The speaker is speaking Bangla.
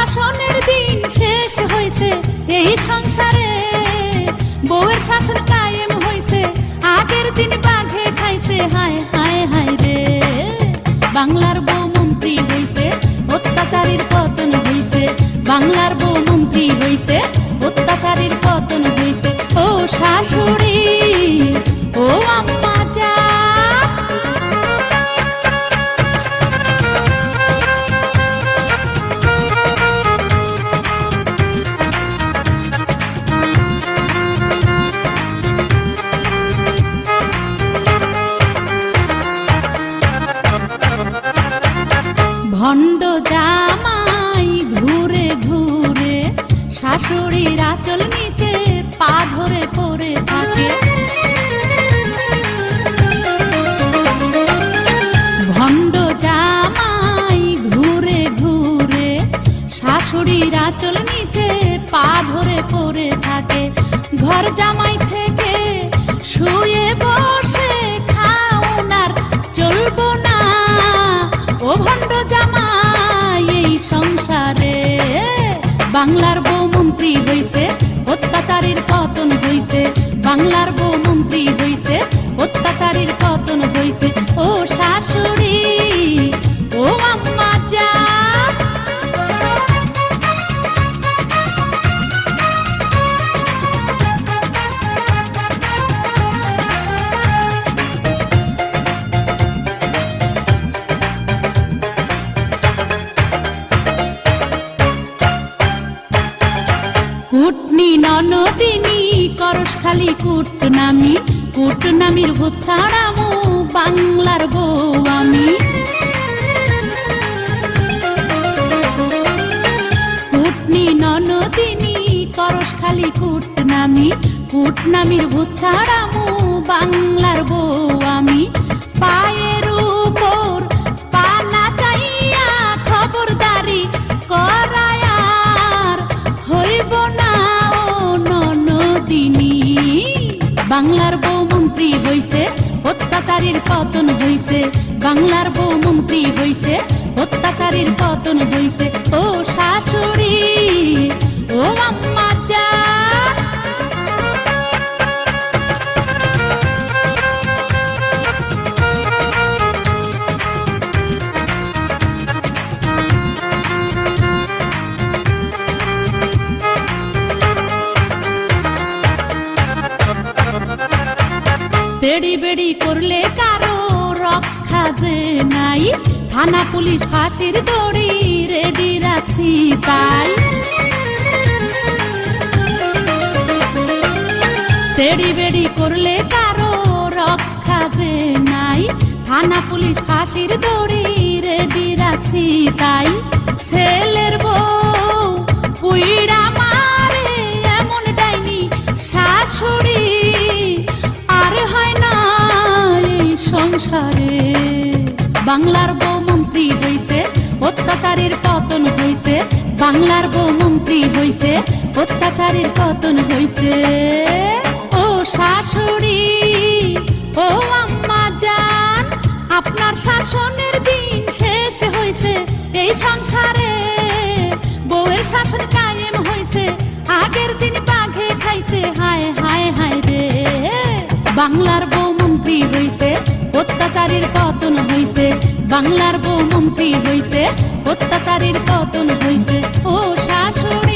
শাসনের দিন শেষ হয়েছে এই সংসারে, বউয়ের শাসন কায়েম হয়েছে, আগের দিন বাঘে খাইছে। হায় হায় হায় রে, বাংলার বউ মন্ত্রী হইছে, অত্যাচারীর পতন হইছে। বাংলার বউ মন্ত্রী হইছে, অত্যাচারীর পতন হইছে। ও শাশুড়ি, ও আম্মা যা, ভণ্ড জামাই ঘুরে ঘুরে শাশুড়ির আঁচল নিচে পা ধরে পড়ে থাকে। ভণ্ড জামাই ঘুরে ঘুরে শাশুড়ির আঁচল নিচে পা ধরে পড়ে থাকে। ঘর জামাই থেকে শুয়ে বসে খাওনার চলবো না, ও ভণ্ড জামাই এই সংসারে। বাংলার বউ মন্ত্রী হইছে, অত্যাচারীর পতন হইছে। বাংলার বউ মন্ত্রী হইছে, অত্যাচারীর পতন হইছে। ও শাশুড়ি, ও আম্মা যা, কুটনি ননদিনী করস খালি কুটনামি, কুটনামির ভূত ছাড়ামু বাংলার বউ আমি। কুটনি ননদিনী করস খালি কুটনামি, কুটনামির ভূত ছাড়ামু বাংলার বউ আমি। পায়ের উপর পা না চাইয়া খবরদারি করায় হইব না ও ননদিনী। বাংলার বউ মন্ত্রী হইছে, অত্যাচারীর পতন হইছে। বাংলার বউ মন্ত্রী হইছে, অত্যাচারীর পতন হইছে। ও শাশুড়ি, ও আম্মা যা, বেড়ি বেড়ি করলে কারো রক্ষা যে নাই, থানা পুলিশ ফাঁসির দড়ি রেডি রাখছি তাই। বেড়ি বেড়ি করলে কারো রক্ষা যে নাই, থানা পুলিশ ফাঁসির দড়ি রেডি রাখছি তাই। ছেলের বউ পুইড়া মারে এমন ডাইনি শাশুড়ি আর হয় না এই সংসারে। বাংলার বউ মন্ত্রী হইছে, অত্যাচারীর পতন হইছে। বাংলার বউ মন্ত্রী হইছে, অত্যাচারীর পতন হইছে। ও শাশুড়ি, ও আম্মা জান, আপনার শাসনের দিন শেষ হইছে এই সংসারে, বউয়ের শাসন কায়েম হইছে, আগের দিন বাঘে খাইছে। হায় হায় হায় রে, বাংলার বউ মন্ত্রী হইছে, অত্যাচারীর পতন হইছে। বাংলার বউ মন্ত্রী হইছে, অত্যাচারীর পতন হইছে। ও শাশুড়ি।